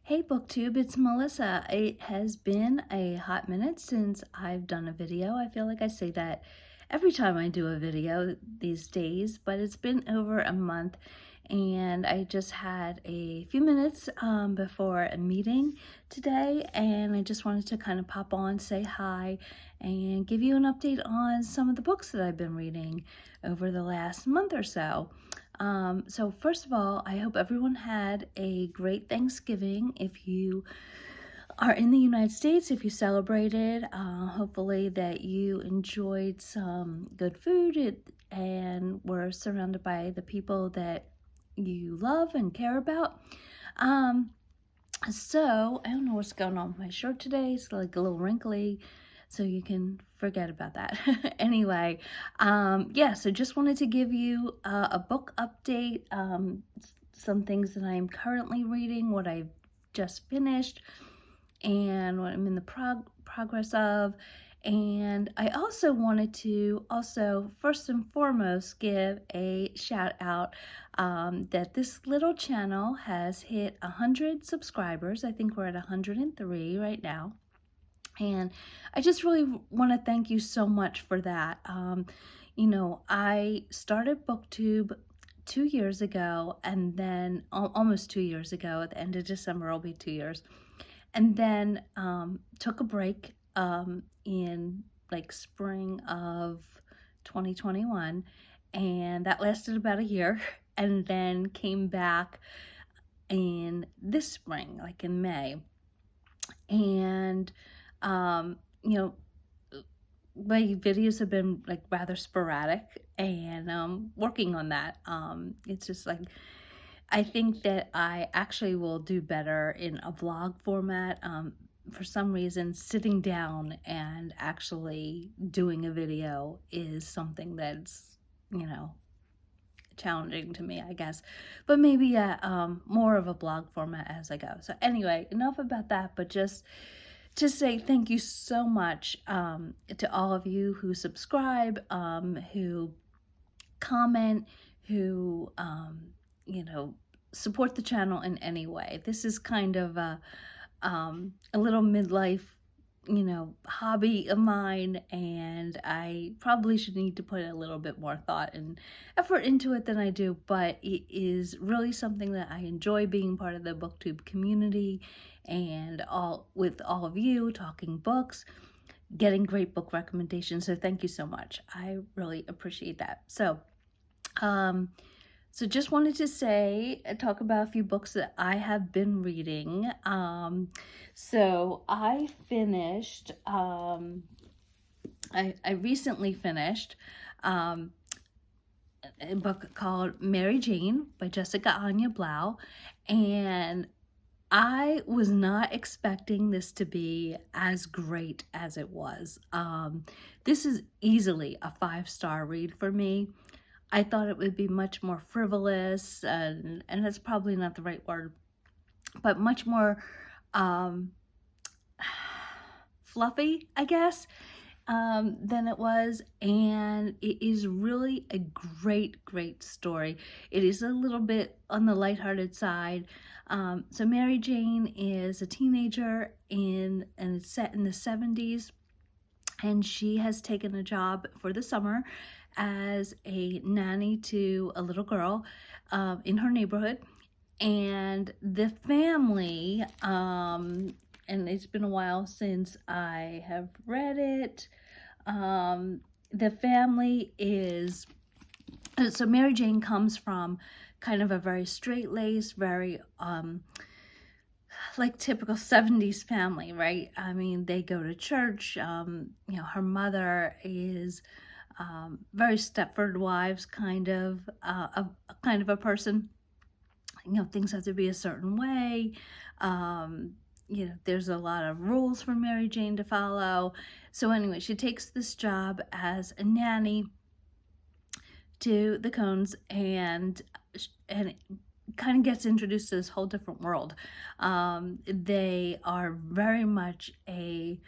Hey BookTube, it's Melissa. It has been a hot minute since I've done a video. I feel like I say that every time I do a video these days, but it's been over a month and I just had a few minutes before a meeting today, and I just wanted to kind of pop on, say hi, and give you an update on some of the books that I've been reading over the last month or so. So first of all, I hope everyone had a great Thanksgiving. If you are in the United States, if you celebrated, hopefully that you enjoyed some good food and were surrounded by the people that you love and care about. So I don't know what's going on with my shirt today. It's like a little wrinkly, so you can forget about that. Anyway, yeah, so just wanted to give you a book update, some things that I am currently reading, what I've just finished, and what I'm in the progress of. And I also wanted to first and foremost give a shout out that this little channel has hit 100 subscribers. I think we're at 103 right now. And I just really want to thank you so much for that. You know, I started BookTube 2 years ago, and then almost 2 years ago. At the end of December will be 2 years, and then took a break in like spring of 2021, and that lasted about a year, and then came back in this spring, like in May. And you know, my videos have been like rather sporadic, and working on that. It's just like, I think that I actually will do better in a vlog format. For some reason, sitting down and actually doing a video is something that's, you know, challenging to me, I guess. But maybe more of a blog format as I go. So anyway, enough about that, but just to say thank you so much to all of you who subscribe, who comment, who, you know, support the channel in any way. This is kind of a little midlife, you know, hobby of mine, and I probably should need to put a little bit more thought and effort into it than I do, but it is really something that I enjoy, being part of the BookTube community, and with all of you talking books, getting great book recommendations. So thank you so much. I really appreciate that. So just wanted to talk about a few books that I have been reading. So I finished, I recently finished a book called Mary Jane by Jessica Anya Blau, and I was not expecting this to be as great as it was. This is easily a 5-star read for me. I thought it would be much more frivolous, and that's probably not the right word, but much more fluffy, I guess, than it was. And it is really a great story. It is a little bit on the lighthearted side. So Mary Jane is a teenager and it's set in the 70s, and she has taken a job for the summer as a nanny to a little girl in her neighborhood. And the family, and it's been a while since I have read it, the family is, so Mary Jane comes from kind of a very straight-laced, very like typical 70s family, right? I mean, they go to church. You know, her mother is very Stepford Wives kind of a person. You know, things have to be a certain way. You know, there's a lot of rules for Mary Jane to follow. So anyway, she takes this job as a nanny to the Cones, and kind of gets introduced to this whole different world. They are very much a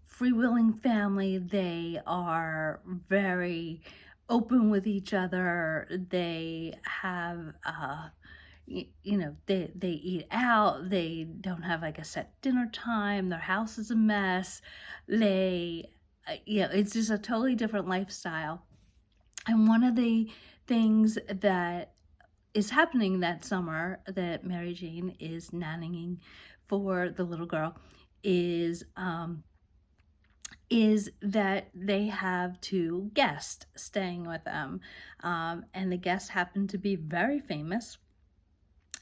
freewheeling family. They are very open with each other. They have they eat out, they don't have like a set dinner time, their house is a mess, it's just a totally different lifestyle. And one of the things that is happening that summer that Mary Jane is nannying for the little girl is that they have two guests staying with them. And the guests happen to be very famous.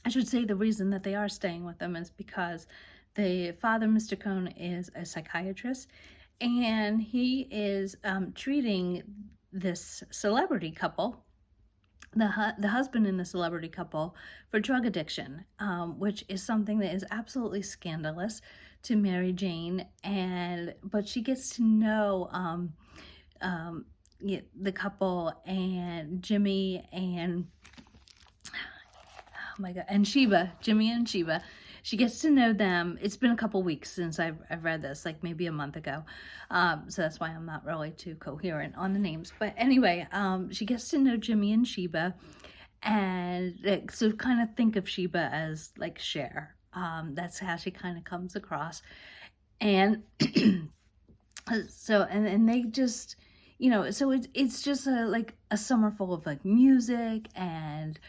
I should say the reason that they are staying with them is because the father, Mr. Cone, is a psychiatrist, and he is treating this celebrity couple, the husband in the celebrity couple, for drug addiction, which is something that is absolutely scandalous to Mary Jane. But she gets to know the couple, and Jimmy and oh my God, and Jimmy and Sheba. She gets to know them. It's been a couple weeks since I've read this, like maybe a month ago. So that's why I'm not really too coherent on the names. But anyway, she gets to know Jimmy and Sheba. And so kind of think of Sheba as like Cher. That's how she kind of comes across. And so, and they just, so it's just like a summer full of like music and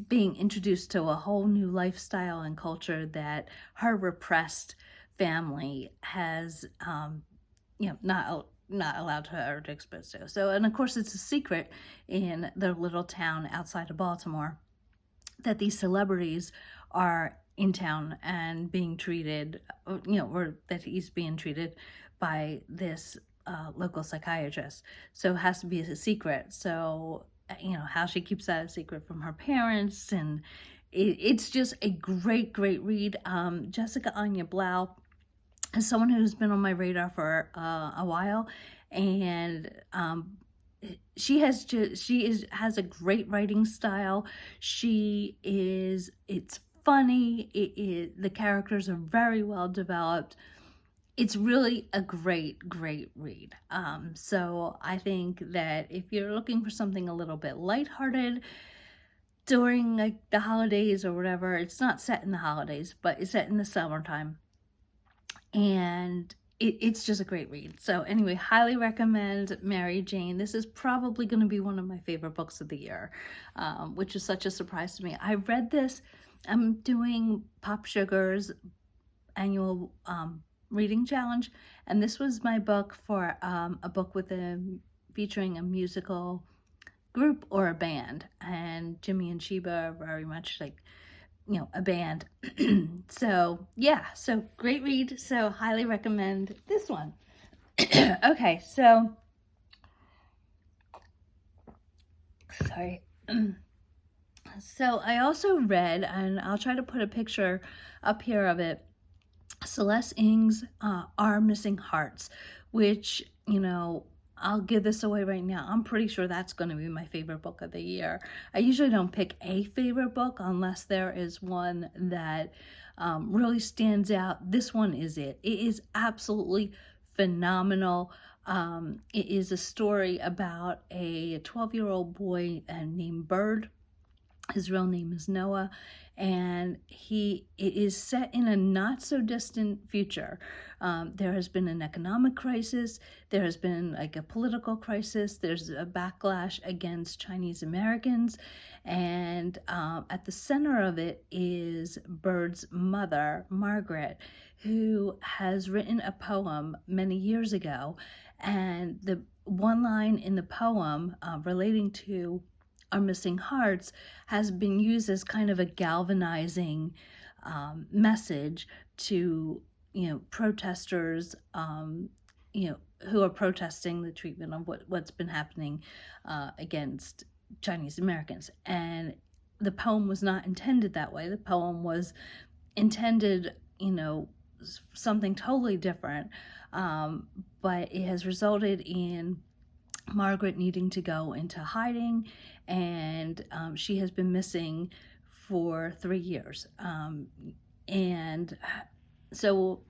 being introduced to a whole new lifestyle and culture that her repressed family has, not allowed her to expose to. So, and of course it's a secret in the little town outside of Baltimore that these celebrities are in town and being treated, or that he's being treated by this local psychiatrist. So it has to be a secret. So, how she keeps that a secret from her parents. And it's just a great, great read. Jessica Anya Blau is someone who's been on my radar for a while. And she has a great writing style. It's funny. The characters are very well developed. It's really a great, great read. So I think that if you're looking for something a little bit lighthearted during like the holidays or whatever, it's not set in the holidays, but it's set in the summertime. And it's just a great read. So anyway, highly recommend Mary Jane. This is probably going to be one of my favorite books of the year, which is such a surprise to me. I read this. I'm doing POPSUGAR's annual reading challenge, and this was my book for a book featuring a musical group or a band, and Jimmy and Sheba are very much like a band. So yeah, so great read. So highly recommend this one. Okay, so sorry. So I also read, and I'll try to put a picture up here of it, Celeste Ng's Our Missing Hearts, which, I'll give this away right now. I'm pretty sure that's going to be my favorite book of the year. I usually don't pick a favorite book unless there is one that really stands out. This one is it. It is absolutely phenomenal. It is a story about a 12-year-old boy named Bird. His real name is Noah, and it is set in a not so distant future. There has been an economic crisis. There has been like a political crisis. There's a backlash against Chinese Americans. And at the center of it is Bird's mother, Margaret, who has written a poem many years ago. And the one line in the poem relating to Our Missing Hearts has been used as kind of a galvanizing message to protesters who are protesting the treatment of what's been happening against Chinese Americans. And the poem was not intended that way. The poem was intended something totally different, but it has resulted in Margaret needing to go into hiding, and she has been missing for 3 years. And so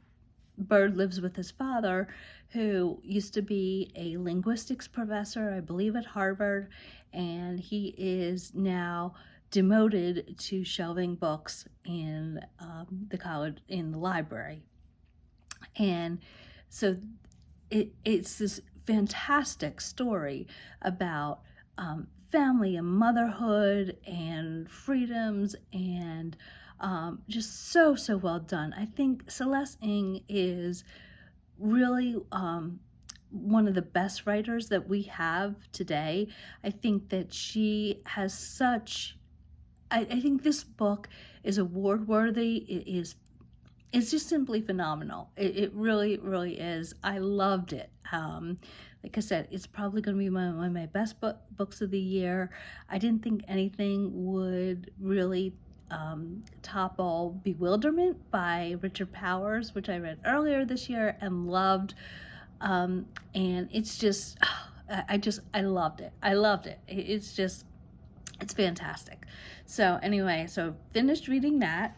Bird lives with his father, who used to be a linguistics professor, I believe at Harvard, and he is now demoted to shelving books in the college, in the library. And so it's this fantastic story about family and motherhood and freedoms, and just so well done. I think Celeste Ng is really one of the best writers that we have today. I think that she has such, I think this book is award worthy. It's just simply phenomenal. It really, really is. I loved it. Like I said, it's probably going to be one of my best books of the year. I didn't think anything would really topple Bewilderment by Richard Powers, which I read earlier this year and loved. And it's just, I loved it. I loved it. It's fantastic. So anyway, so finished reading that.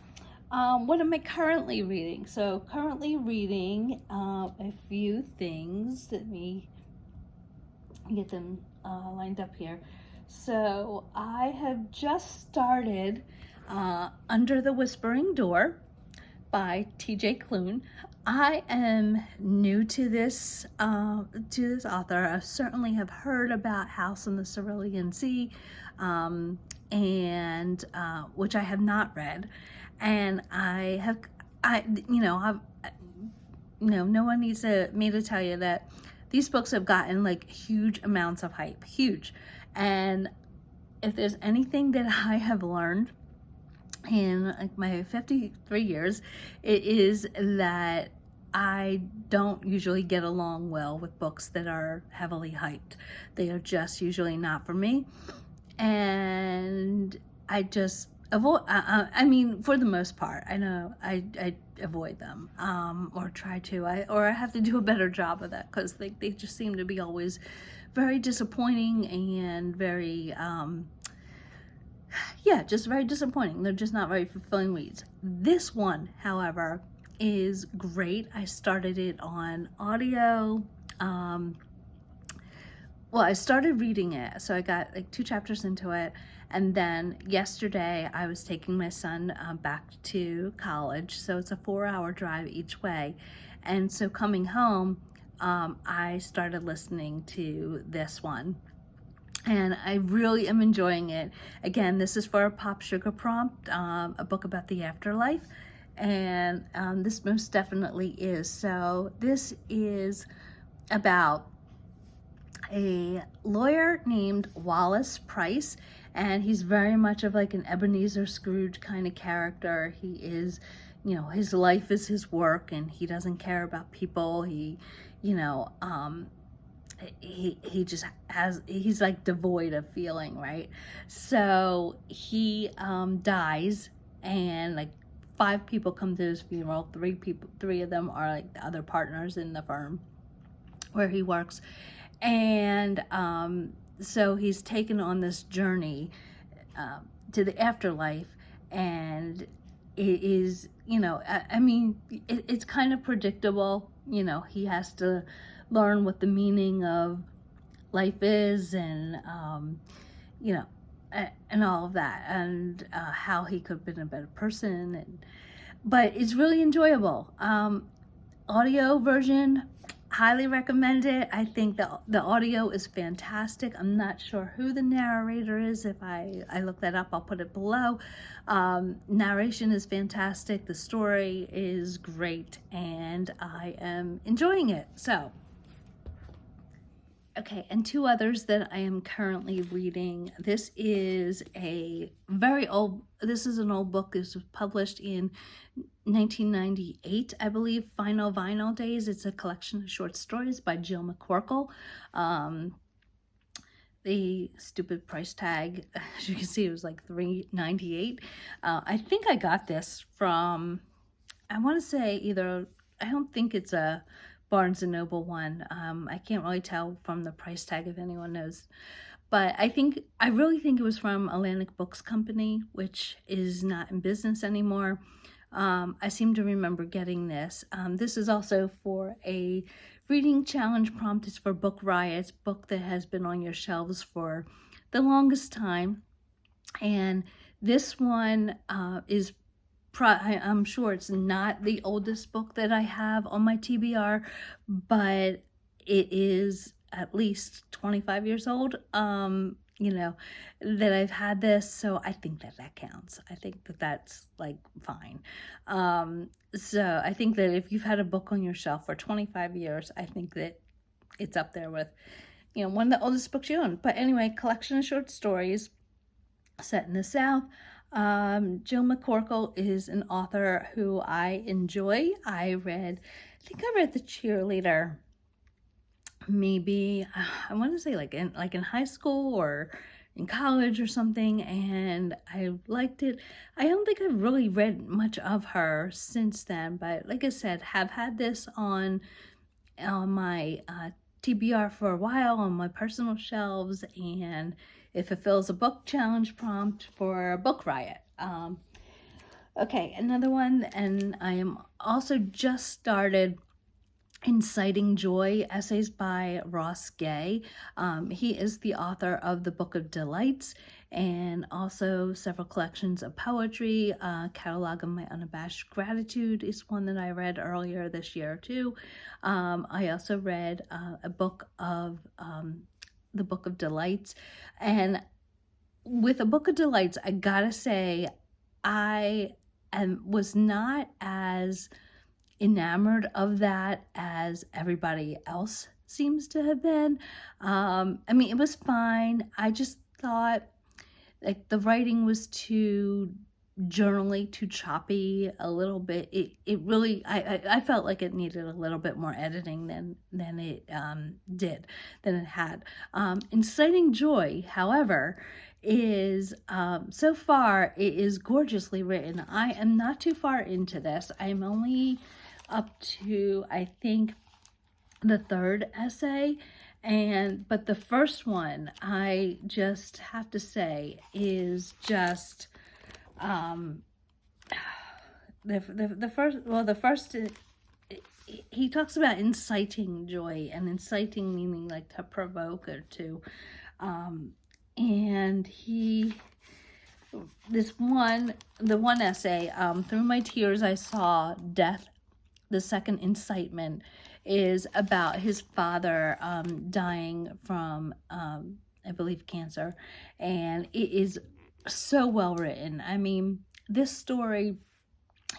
What am I currently reading? So currently reading a few things. Let me get them lined up here. So I have just started Under the Whispering Door by TJ Klune. I am new to this author. I certainly have heard about House on the Cerulean Sea, and which I have not read. And no one needs me to tell you that these books have gotten like huge amounts of hype, huge. And if there's anything that I have learned in like my 53 years, it is that I don't usually get along well with books that are heavily hyped. They are just usually not for me. And I just avoid, I mean, for the most part, I know I avoid them, or try to, or I have to do a better job of that, because they just seem to be always very disappointing and very, yeah, just very disappointing. They're just not very fulfilling reads. This one, however, is great. I started it on audio. Well, I started reading it, so I got like 2 chapters into it, and then yesterday I was taking my son back to college, so it's a 4-hour drive each way, and so coming home, I started listening to this one, and I really am enjoying it. Again, this is for a POPSUGAR prompt, a book about the afterlife, and this most definitely is. So this is about a lawyer named Wallace Price, and he's very much of like an Ebenezer Scrooge kind of character. He is, his life is his work, and he doesn't care about people. He just he's like devoid of feeling, right? So he dies, and like 5 people come to his funeral. 3 of them are like the other partners in the firm where he works. And so he's taken on this journey to the afterlife, and it is, I mean, it's kind of predictable. He has to learn what the meaning of life is, and and all of that, and how he could have been a better person. But it's really enjoyable. Audio version, highly recommend it. I think the audio is fantastic. I'm not sure who the narrator is. If I look that up, I'll put it below. Narration is fantastic. The story is great, and I am enjoying it. So, okay, and 2 others that I am currently reading. This is an old book. This was published in 1998, I believe, Final Vinyl Days. It's a collection of short stories by Jill McCorkle. The stupid price tag, as you can see, it was like $3.98. I think I got this from, I want to say I don't think it's a Barnes & Noble one. I can't really tell from the price tag if anyone knows. But I really think it was from Atlantic Books Company, which is not in business anymore. I seem to remember getting this. This is also for a reading challenge prompt. It's for Book Riot's book that has been on your shelves for the longest time. And this one is I'm sure it's not the oldest book that I have on my TBR, but it is at least 25 years old, you know, that I've had this. So I think that that counts. I think that that's like fine. So I think that if you've had a book on your shelf for 25 years, I think that it's up there with, you know, one of the oldest books you own. But anyway, collection of short stories set in the South. Jill McCorkle is an author who I enjoy. I think I read The Cheerleader maybe, I want to say like in high school or in college or something, and I liked it. I don't think I've really read much of her since then, but like I said, have had this on my TBR for a while on my personal shelves, and it fulfills a book challenge prompt for Book Riot. Okay, another one, and I am also just started Inciting Joy, essays by Ross Gay. He is the author of the Book of Delights and also several collections of poetry. Catalog of My Unabashed Gratitude is one that I read earlier this year too. I also read a book of the Book of Delights, and with a Book of Delights, I gotta say, I was not as enamored of that as everybody else seems to have been. I mean, it was fine. I just thought like the writing was too journally, too choppy a little bit. It really, I felt like it needed a little bit more editing than it than it had. Inciting Joy, however, is so far it is gorgeously written. I am not too far into this. I'm only up to, I think, the third essay, but the first one, I just have to say, is just the first he talks about inciting joy, and inciting meaning like to provoke or to and the one essay, Through My Tears I Saw Death, the second incitement, is about his father dying from, I believe, cancer. And it is so well written. I mean, this story,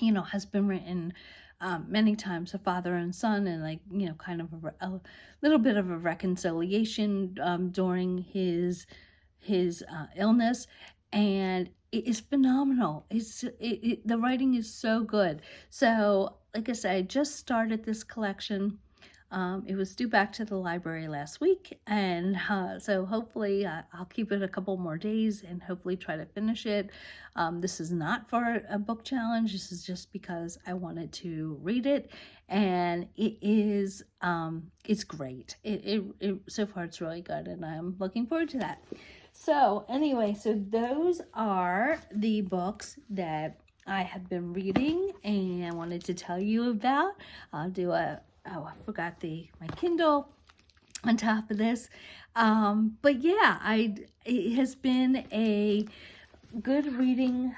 you know, has been written many times, a father and son, and like, you know, kind of a little bit of a reconciliation during his illness, and it is phenomenal. The writing is so good. So like I said, I just started this collection. It was due back to the library last week, and so hopefully I'll keep it a couple more days and hopefully try to finish it. This is not for a book challenge. This is just because I wanted to read it, and it is it's great. It so far it's really good, and I'm looking forward to that. So anyway, so those are the books that I have been reading and I wanted to tell you about. I'll do I forgot my Kindle on top of this. But yeah, it has been a good reading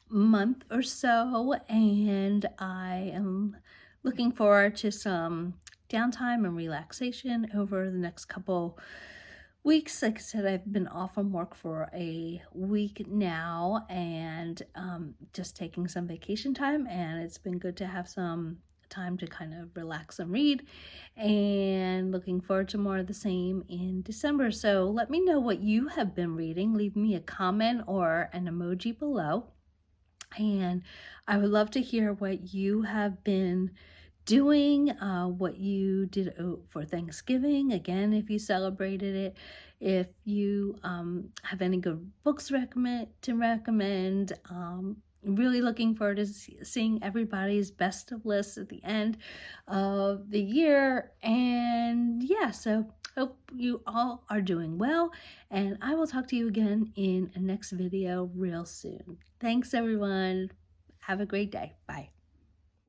month or so, and I am looking forward to some downtime and relaxation over the next couple weeks. Like I said, I've been off from work for a week now, and just taking some vacation time, and it's been good to have some time to kind of relax and read, and looking forward to more of the same in December. So let me know what you have been reading. Leave me a comment or an emoji below, and I would love to hear what you have been doing, what you did for Thanksgiving, again, if you celebrated it, if you have any good books to recommend. Really looking forward to seeing everybody's best of lists at the end of the year. And yeah, so hope you all are doing well, and I will talk to you again in a next video real soon. Thanks everyone. Have a great day. Bye.